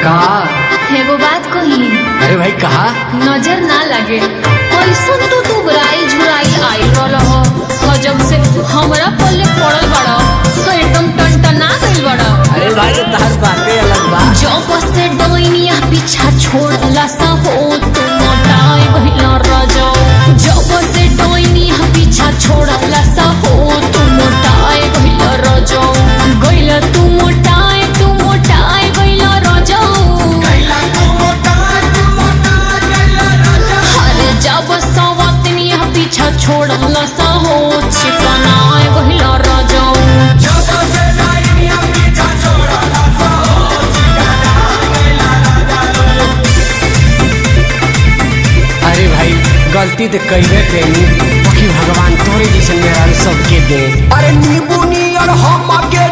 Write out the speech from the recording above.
का एगो बात कही। अरे भाई कहा नजर ना लगे कैसन तो तू बुराई झुराई आई रहा जब से हमरा पल्ले पड़ल बड़ा तो एकदम टनटना गइल बड़ा। अरे भाई तो तहर बातें अलग बा। जब से डोइनिया पीछा छोड़ला सा हो तू मोटाई गइला रजो। जब से डोइनिया पीछा छोड़ला सा हो तू मोटाई गइला रजो। गइला तू मोटाई गइला रजो। अरे जब सवतनिया पीछा छोड़ला सा हो चिकनाई गइला रजो। अरे भाई गलती तो कहिए कैनी बाकी भगवान तोरे जैसे मेरा सबके दे। अरे नींबू नियर हम के